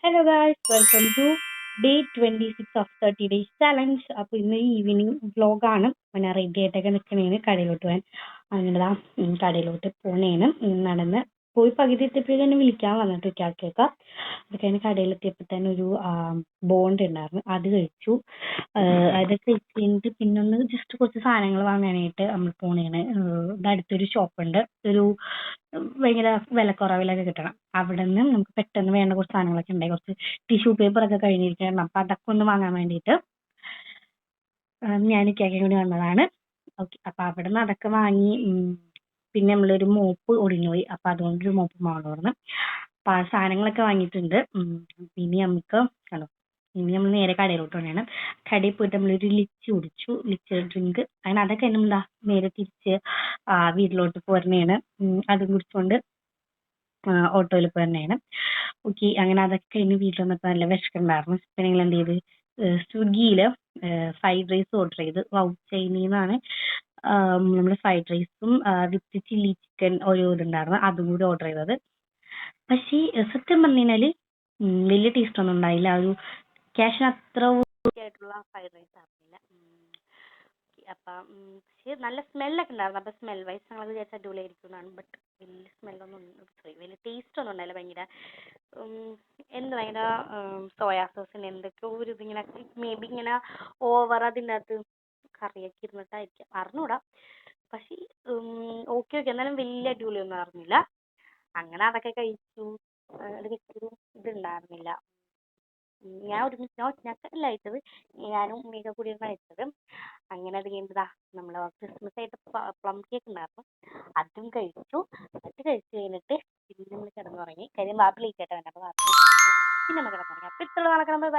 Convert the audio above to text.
Hello guys, welcome to day 26 of 30 days challenge. അപ്പോൾ ഇന്ന് evening വ്ലോഗാണ്. ഞാൻ റെഡി ആയിട്ടൊക്കെ നിൽക്കണേന് കടയിലോട്ട് പോകാൻ. അങ്ങനെതാ കടയിലോട്ട് പോണേന് നടന്ന് പോയി പകുതി എത്തിയപ്പോഴേക്കും എന്നെ വിളിക്കാൻ വന്നിട്ട് കേൾക്കാം. അത് കഴിഞ്ഞ് കടയിലെത്തിയപ്പോൾ തന്നെ ഒരു ബോണ്ട് ഉണ്ടായിരുന്നു, അത് കഴിച്ചു. അത് കഴിച്ചിട്ട് പിന്നെ ഒന്ന് ജസ്റ്റ് കുറച്ച് സാധനങ്ങൾ വാങ്ങാനായിട്ട് നമ്മൾ പോണേന്. ഇവിടെ അടുത്തൊരു ഷോപ്പുണ്ട്, ഒരു ഭയങ്കര വിലക്കുറവിലൊക്കെ കിട്ടണം. അവിടെ നിന്ന് നമുക്ക് പെട്ടെന്ന് വേണ്ട കുറച്ച് സാധനങ്ങളൊക്കെ ഉണ്ടായി. കുറച്ച് ടിഷ്യൂ പേപ്പറൊക്കെ കഴിഞ്ഞിരിക്കണം. അപ്പം അതൊക്കെ ഒന്ന് വാങ്ങാൻ വേണ്ടിയിട്ട് ഞാൻ കേൾക്കാൻ വേണ്ടി വന്നതാണ്. ഓക്കെ, അപ്പം അവിടെ നിന്ന് അതൊക്കെ വാങ്ങി. പിന്നെ നമ്മളൊരു മോപ്പ് ഒടിഞ്ഞുപോയി, അപ്പം അതുകൊണ്ടൊരു മോപ്പ് വാങ്ങുമായിരുന്നു. അപ്പം ആ സാധനങ്ങളൊക്കെ വാങ്ങിയിട്ടുണ്ട്. പിന്നെ നമുക്ക് കണ്ടോ, ഇനി നമ്മൾ നേരെ കടയിലോട്ട് വേണം. കടയിൽ പോയിട്ട് നമ്മളൊരു ലിച്ച് കുടിച്ചു, ലിച്ച് ഡ്രിങ്ക്. അങ്ങനെ അതൊക്കെ എന്താ നേരെ തിരിച്ച് വീട്ടിലോട്ട് പോരണേണ്. അതും കുടിച്ചുകൊണ്ട് ഓട്ടോയിൽ പോരണേണ്. ഓക്കെ, അങ്ങനെ അതൊക്കെ കഴിഞ്ഞ് വീട്ടിൽ വന്നപ്പോൾ നല്ല വിശക്കുണ്ടായിരുന്നു. പിന്നെ ഞങ്ങൾ എന്ത് ചെയ്ത് സ്വിഗ്ഗിയിൽ ഫ്രൈഡ് റൈസ് ഓർഡർ ചെയ്ത്. ചൈനീന്നാണ് നമ്മൾ ഫ്രൈഡ് റൈസും വിത്ത് ചില്ലി ചിക്കൻ ഒരു ഇതുണ്ടായിരുന്നു, അതും കൂടി ഓർഡർ ചെയ്തത്. പക്ഷേ സത്യം പറഞ്ഞു കഴിഞ്ഞാൽ വലിയ ടേസ്റ്റ് ഒന്നും ഉണ്ടായില്ല. ഒരു ക്യാഷിന് അത്ര ആയിട്ടുള്ള ഫ്രൈഡ് റൈസ് ആയിരുന്നില്ല. അപ്പം പക്ഷേ നല്ല സ്മെല്ലൊക്കെ ഉണ്ടായിരുന്നു. അപ്പം സ്മെൽ വൈസ് ഞങ്ങൾ വിചാരിച്ച അടിപൊളിയായിരിക്കുന്നതാണ്. ബട്ട് വലിയ സ്മെല്ലൊന്നും വലിയ ടേസ്റ്റ് ഒന്നും ഉണ്ടായില്ല. ഭയങ്കര ഭയങ്കര സോയാ സോസിന് എന്തൊക്കെയോ ഒരു ഇതിങ്ങനെ മേ ബി ഇങ്ങനെ ഓവർ അതിൻ്റെ അകത്ത് കറിയൊക്കെ ഇരുന്നിട്ടായിരിക്കാം, അറിഞ്ഞൂടാ. പക്ഷേ ഓക്കെ എന്നാലും വലിയ അടിപൊളിയൊന്നും അറിഞ്ഞില്ല. അങ്ങനെ അതൊക്കെ കഴിച്ചു. അത് വെച്ചൊരു ഇതുണ്ടായിരുന്നില്ല. ഞാൻ ഞങ്ങൾക്കല്ല അയച്ചത്, ഞാനും ഉമ്മയൊക്കെ കൂടിയാണ് അയച്ചത്. അങ്ങനെ അത് കഴിഞ്ഞതാ നമ്മൾ ക്രിസ്മസ് ആയിട്ട് പ്ലം കേക്ക് ഉണ്ടായിരുന്നു, അതും കഴിച്ചു. അത് കഴിച്ച് കഴിഞ്ഞിട്ട് പിന്നെ നമ്മൾ കിടന്നുറങ്ങി. കാര്യം വാപ്പി ലേറ്റ് ആയിട്ട് വേണ്ട, അപ്പോൾ വാപ്പി പിന്നെ നമ്മൾ കിടന്നുറങ്ങി. അപ്പോൾ ഇത്ര നാളെ കിടന്നത്